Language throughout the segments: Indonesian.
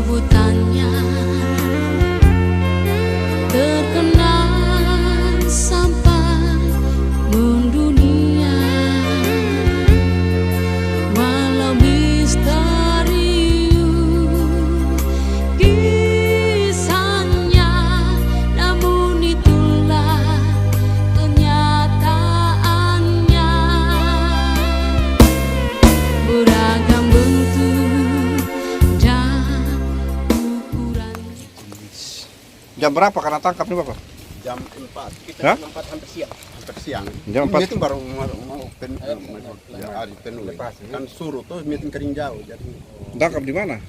sebutannya terkenal sampai mendunia, walau misterius kisahnya, namun itulah kenyataannya. Beragam bentuk dan ukuran. Jam berapa karena tangkap nih Bapak? Jam 4. Kita Hah? jam 4 hampir siang. Hampir siang. Jam 4. Itu baru mau hari penuh. Kan suruh tuh meeting kering jauh. Jadi Tangkap di mana?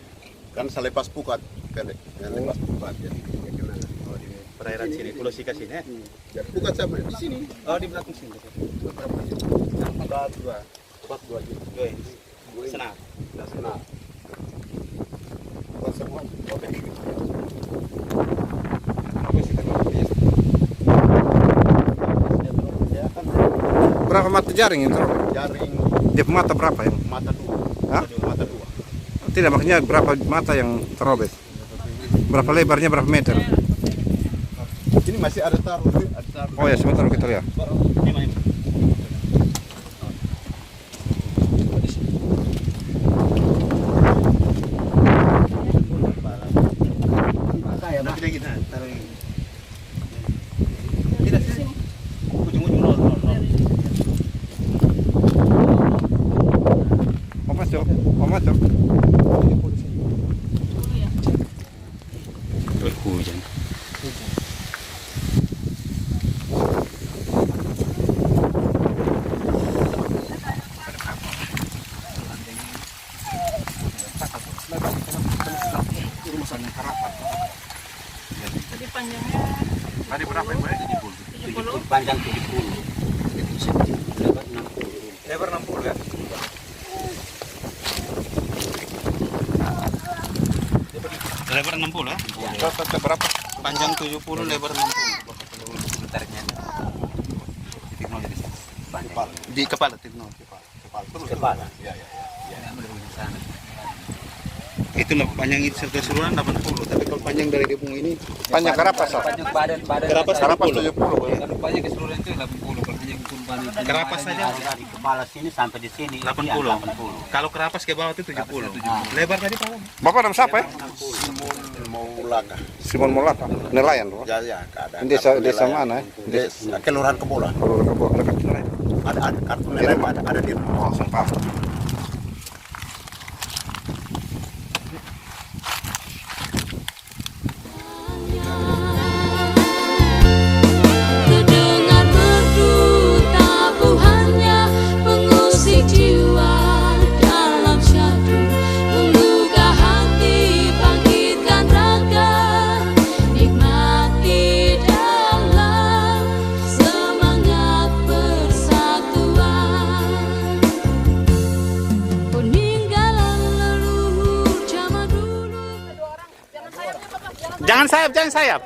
kan selepas pukat. Selepas pukat. Jadi dia kena. Oh, di perairan sini, Pulau Sika sini ya? Jadi pukat sama di sini. Oh, di belakang sini. Pukat dua gitu. Senang. Sudah senang. Pukat semua. Oke. Ya kan Berapa mata jaring itu? jaring Dia mata berapa yang? mata dua. Hah? Mata dua. Tidak, maksudnya berapa mata yang terobek? Berapa lebarnya, berapa meter? Ini masih ada taruh. Oh ya, sebentar kita lihat. Nanti lagi nah, taruh ini. Tidak di sini. Ujung-ujung nol. Oh masuk, oh masuk. Hujan. Jadi panjangnya Tadi berapa Ibu? Panjang 70. Lebar 60 ya? Lebar 60 ya? Sampai berapa? Panjang 70, lebar 60. Tariknya. Di kepala titik nol. Kepala. Ya. Itu panjang itu keseluruhan 80, tapi kalau panjang dari gebung ini Panjang karapas, Pak? Panjang badan kerapas Karapas 70. 70 ya? kalau panjang keseluruhan itu 80, kalau panjang pun badan Kerapas saja Dari kepala sini sampai di sini 80. Kalau kerapas ke bawah itu 70. Lebar tadi berapa? Bapak nama siapa ya? Mau laka. Simon Molaka, nelayan Pak? Ya, keadaan. Desa kartu desa nelayan. mana ya? Desa Kelurahan Kebola. Kalau dekat nelayan. Ada kartu nelayan ada di rumah. Oh, sempat. terdengar merdu tabuhannya, mengusik jiwa dalam syahdu, menggugah hati, bangkitkan raga, nikmati dalam semangat persatuan. Peninggalan leluhur zaman dulu. Jangan sayap, jangan sayap.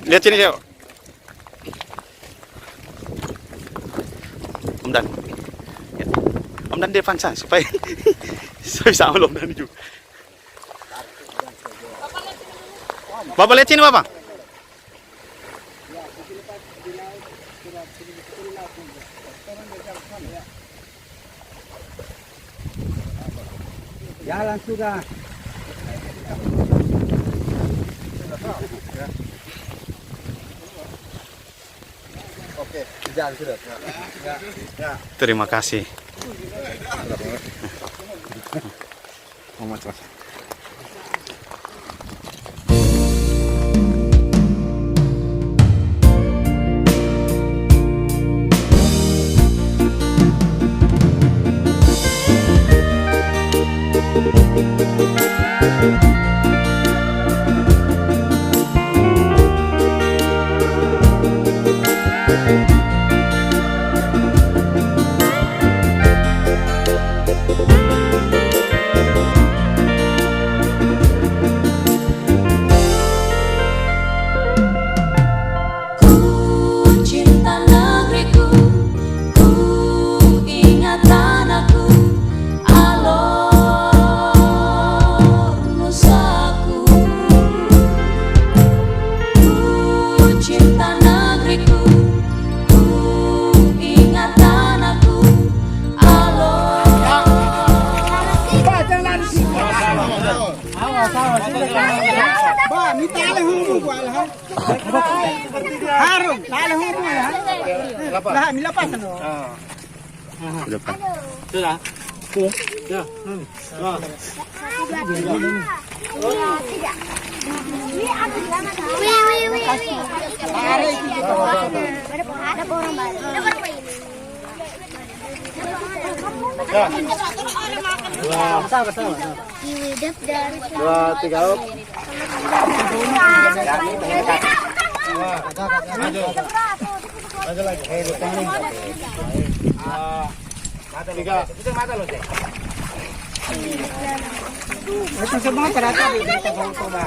Lihat sini, yuk. Om Dan. Ya. Om Dan depan sana supaya saya bisa ambil Om Dan juga. Bapak lihat sini, Bapak. jalan sudah. Oke, jalan sudah. Terima kasih. Muhammad. Harum, lalu harum ya. Lah, milapas ano. Depan. Sudah. Itu semua terata di Tabang Toba.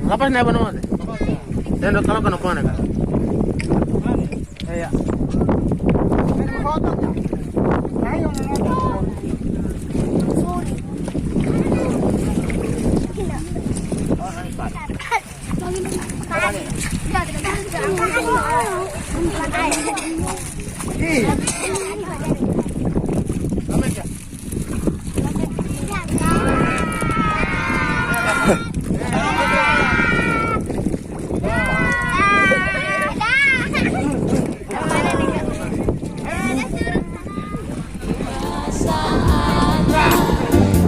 Lapas na ba naman? Dendot kalau kena puan ka. Iya.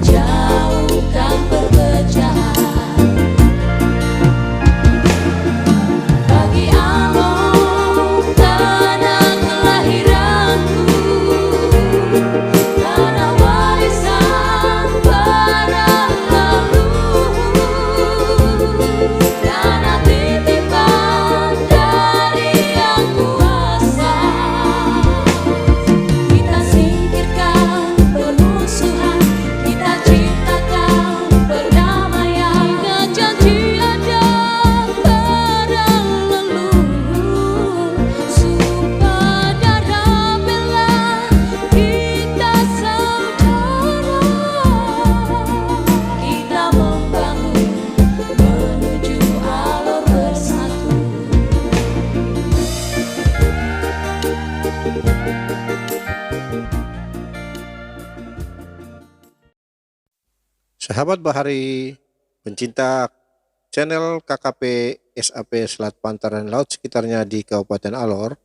Jauhkan perpecahan bagi Alor, tanah kelahiranku, tanah warisan para leluhur, tanah titipan dari Yang Kuasa. Kita singkirkan permusuhan, kita ciptakan perdamaian, ingat janji ada para leluhur, sumpah darah bela kita saudara. Kita membangun menuju Alor bersatu. Sahabat Bahari, pencinta channel KKP SAP Selat Pantaran Laut sekitarnya di Kabupaten Alor.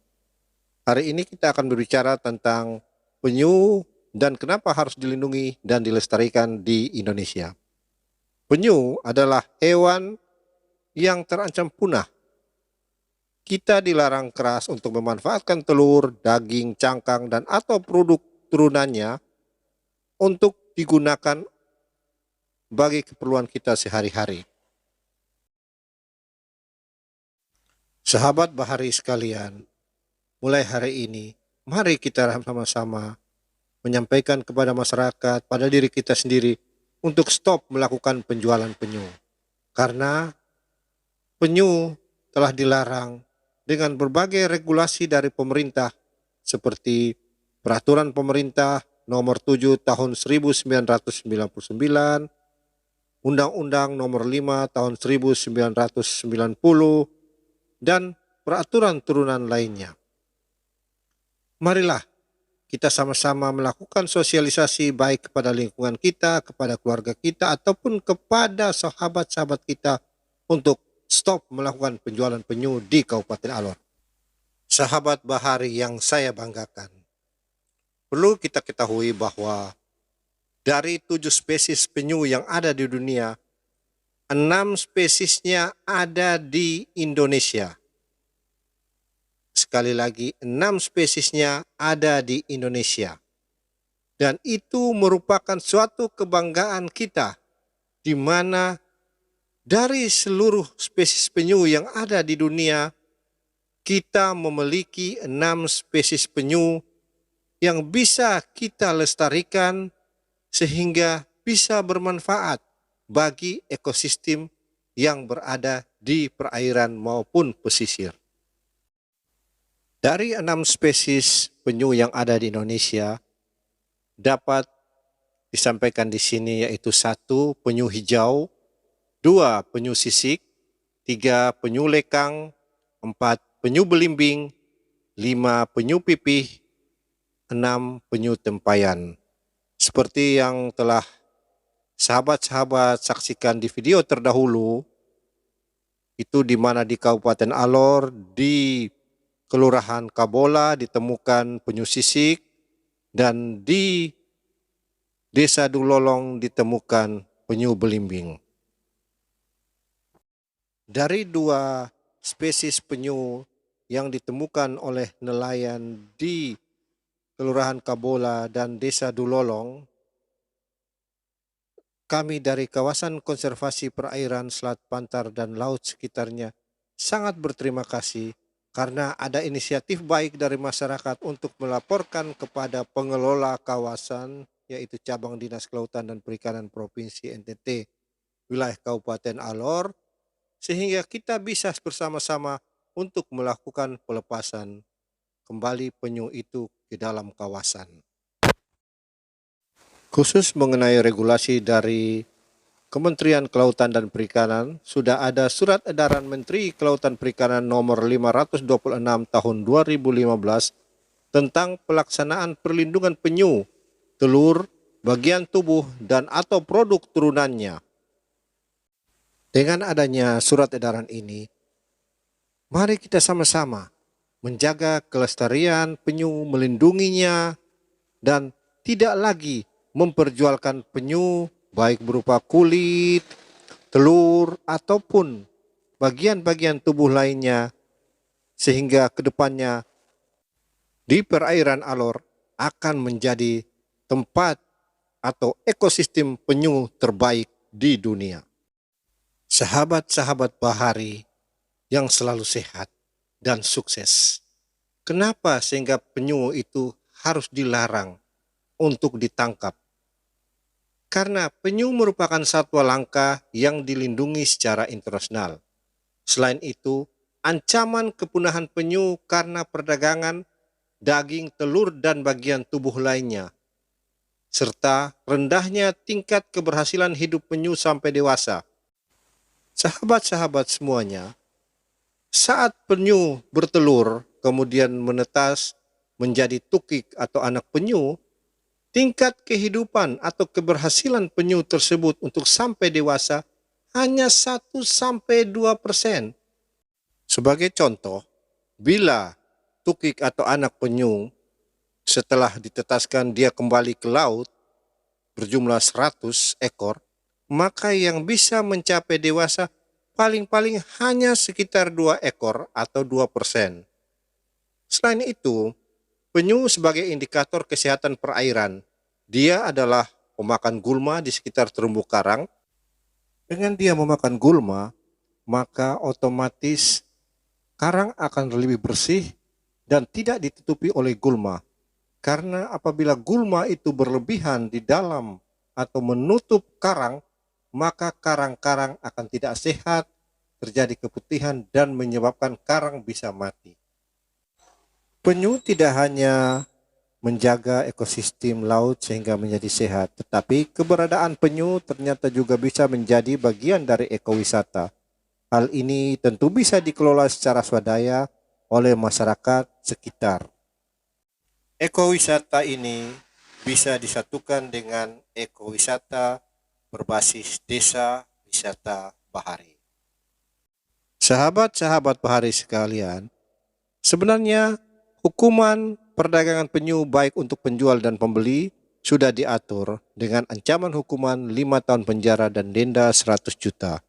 Hari ini kita akan berbicara tentang penyu dan kenapa harus dilindungi dan dilestarikan di Indonesia. Penyu adalah hewan yang terancam punah. Kita dilarang keras untuk memanfaatkan telur, daging, cangkang, dan atau produk turunannya untuk digunakan bagi keperluan kita sehari-hari. Sahabat Bahari sekalian, mulai hari ini, mari kita sama-sama menyampaikan kepada masyarakat, pada diri kita sendiri, untuk stop melakukan penjualan penyu. Karena penyu telah dilarang dengan berbagai regulasi dari pemerintah, seperti Peraturan Pemerintah Nomor 7 Tahun 1999, Undang-Undang Nomor 5 Tahun 1990, dan peraturan turunan lainnya. Marilah kita sama-sama melakukan sosialisasi baik kepada lingkungan kita, kepada keluarga kita, ataupun kepada sahabat-sahabat kita untuk stop melakukan penjualan penyu di Kabupaten Alor. Sahabat Bahari yang saya banggakan, perlu kita ketahui bahwa dari 7 spesies penyu yang ada di dunia, 6 spesiesnya ada di Indonesia. Sekali lagi, 6 spesiesnya ada di Indonesia. Dan itu merupakan suatu kebanggaan kita, di mana dari seluruh spesies penyu yang ada di dunia, kita memiliki 6 spesies penyu yang bisa kita lestarikan sehingga bisa bermanfaat bagi ekosistem yang berada di perairan maupun pesisir. Dari 6 spesies penyu yang ada di Indonesia, dapat disampaikan di sini yaitu 1 penyu hijau, 2 penyu sisik, 3 penyu lekang, 4 penyu belimbing, 5 penyu pipih, 6 penyu tempayan. Seperti yang telah sahabat-sahabat saksikan di video terdahulu, itu di mana di Kabupaten Alor, di Kelurahan Kabola ditemukan penyu sisik, dan di Desa Dulolong ditemukan penyu belimbing. Dari 2 spesies penyu yang ditemukan oleh nelayan di Kelurahan Kabola dan Desa Dulolong, kami dari kawasan konservasi perairan Selat Pantar dan laut sekitarnya sangat berterima kasih karena ada inisiatif baik dari masyarakat untuk melaporkan kepada pengelola kawasan, yaitu Cabang Dinas Kelautan dan Perikanan Provinsi NTT wilayah Kabupaten Alor, sehingga kita bisa bersama-sama untuk melakukan pelepasan kembali penyu itu ke dalam kawasan. Khusus mengenai regulasi dari Kementerian Kelautan dan Perikanan, sudah ada Surat Edaran Menteri Kelautan Perikanan nomor 526 tahun 2015 tentang pelaksanaan perlindungan penyu, telur, bagian tubuh, dan atau produk turunannya. Dengan adanya surat edaran ini, mari kita sama-sama menjaga kelestarian penyu, melindunginya, dan tidak lagi memperjualkan penyu baik berupa kulit, telur, ataupun bagian-bagian tubuh lainnya, sehingga kedepannya di perairan Alor akan menjadi tempat atau ekosistem penyu terbaik di dunia. Sahabat-sahabat bahari yang selalu sehat dan sukses. Kenapa sehingga penyu itu harus dilarang untuk ditangkap? Karena penyu merupakan satwa langka yang dilindungi secara internasional. Selain itu, ancaman kepunahan penyu karena perdagangan daging, telur, dan bagian tubuh lainnya, serta rendahnya tingkat keberhasilan hidup penyu sampai dewasa. Sahabat-sahabat semuanya, saat penyu bertelur kemudian menetas menjadi tukik atau anak penyu, tingkat kehidupan atau keberhasilan penyu tersebut untuk sampai dewasa hanya 1-2%. Sebagai contoh, bila tukik atau anak penyu setelah ditetaskan dia kembali ke laut berjumlah 100 ekor, maka yang bisa mencapai dewasa paling-paling hanya sekitar 2 ekor atau 2%. Selain itu, penyu sebagai indikator kesehatan perairan, dia adalah pemakan gulma di sekitar terumbu karang. Dengan dia memakan gulma, maka otomatis karang akan lebih bersih dan tidak ditutupi oleh gulma. Karena apabila gulma itu berlebihan di dalam atau menutup karang, maka karang-karang akan tidak sehat, terjadi keputihan dan menyebabkan karang bisa mati. Penyu tidak hanya menjaga ekosistem laut sehingga menjadi sehat, tetapi keberadaan penyu ternyata juga bisa menjadi bagian dari ekowisata. Hal ini tentu bisa dikelola secara swadaya oleh masyarakat sekitar. Ekowisata ini bisa disatukan dengan ekowisata berbasis desa wisata bahari. Sahabat-sahabat bahari sekalian, sebenarnya hukuman perdagangan penyu baik untuk penjual dan pembeli sudah diatur dengan ancaman hukuman 5 tahun penjara dan denda 100 juta.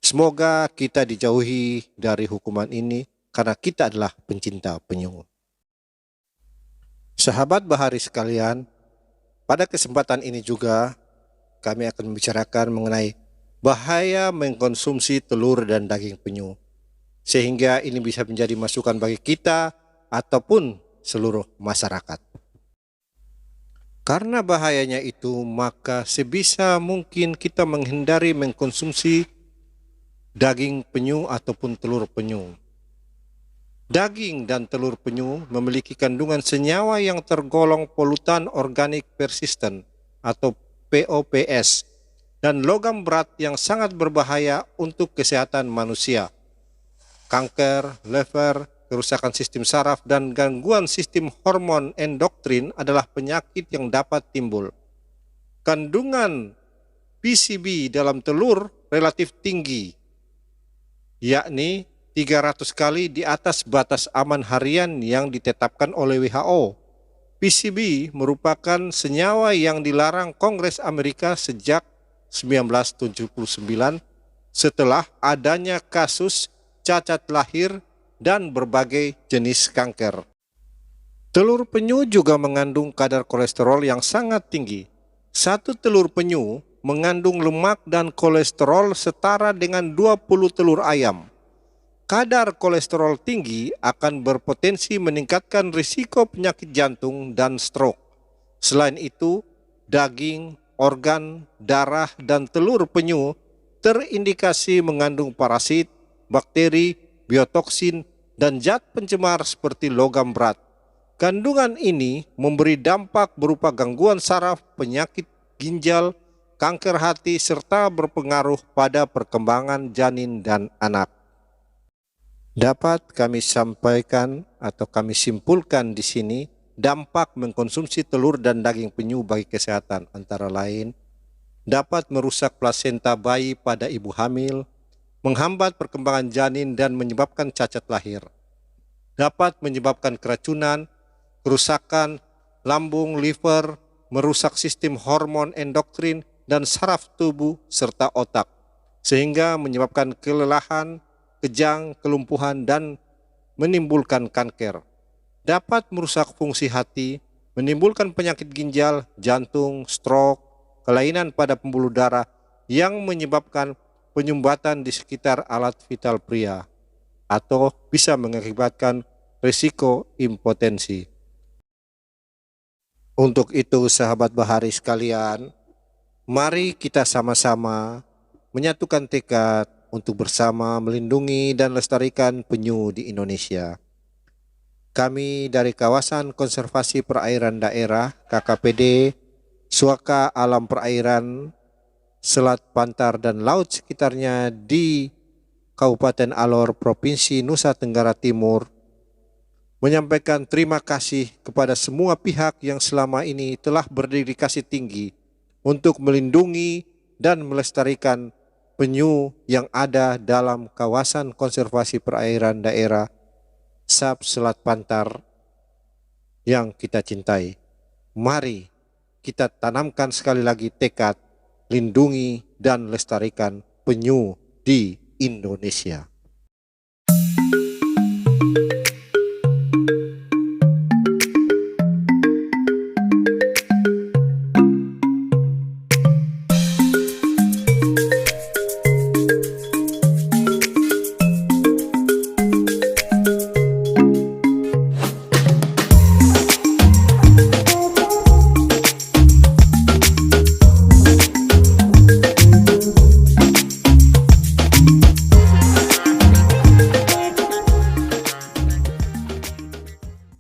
Semoga kita dijauhi dari hukuman ini karena kita adalah pencinta penyu. Sahabat bahari sekalian, pada kesempatan ini juga kami akan membicarakan mengenai bahaya mengkonsumsi telur dan daging penyu, sehingga ini bisa menjadi masukan bagi kita ataupun seluruh masyarakat. Karena bahayanya itu, maka sebisa mungkin kita menghindari mengkonsumsi daging penyu ataupun telur penyu. Daging dan telur penyu memiliki kandungan senyawa yang tergolong polutan organik persisten atau POPS dan logam berat yang sangat berbahaya untuk kesehatan manusia. Kanker, liver, kerusakan sistem saraf, dan gangguan sistem hormon endokrin adalah penyakit yang dapat timbul. Kandungan PCB dalam telur relatif tinggi, yakni 300 kali di atas batas aman harian yang ditetapkan oleh WHO. PCB merupakan senyawa yang dilarang Kongres Amerika sejak 1979 setelah adanya kasus cacat lahir dan berbagai jenis kanker. Telur penyu juga mengandung kadar kolesterol yang sangat tinggi. Satu telur penyu mengandung lemak dan kolesterol setara dengan 20 telur ayam. Kadar kolesterol tinggi akan berpotensi meningkatkan risiko penyakit jantung dan stroke. Selain itu, daging, organ, darah, dan telur penyu terindikasi mengandung parasit, bakteri, biotoksin, dan zat pencemar seperti logam berat. Kandungan ini memberi dampak berupa gangguan saraf, penyakit ginjal, kanker hati, serta berpengaruh pada perkembangan janin dan anak. Dapat kami sampaikan atau kami simpulkan di sini dampak mengkonsumsi telur dan daging penyu bagi kesehatan antara lain dapat merusak plasenta bayi pada ibu hamil, menghambat perkembangan janin dan menyebabkan cacat lahir. Dapat menyebabkan keracunan, kerusakan lambung, liver, merusak sistem hormon endokrin dan saraf tubuh serta otak, sehingga menyebabkan kelelahan, kejang, kelumpuhan, dan menimbulkan kanker. Dapat merusak fungsi hati, menimbulkan penyakit ginjal, jantung, stroke, kelainan pada pembuluh darah yang menyebabkan penyumbatan di sekitar alat vital pria atau bisa mengakibatkan risiko impotensi. Untuk itu sahabat Bahari sekalian, mari kita sama-sama menyatukan tekad untuk bersama melindungi dan lestarikan penyu di Indonesia. Kami dari Kawasan Konservasi Perairan Daerah KKPD Suaka Alam Perairan Selat Pantar dan Laut sekitarnya di Kabupaten Alor, Provinsi Nusa Tenggara Timur, menyampaikan terima kasih kepada semua pihak yang selama ini telah berdedikasi tinggi untuk melindungi dan melestarikan penyu yang ada dalam kawasan konservasi perairan daerah SAP Selat Pantar yang kita cintai. Mari kita tanamkan sekali lagi tekad lindungi dan lestarikan penyu di Indonesia.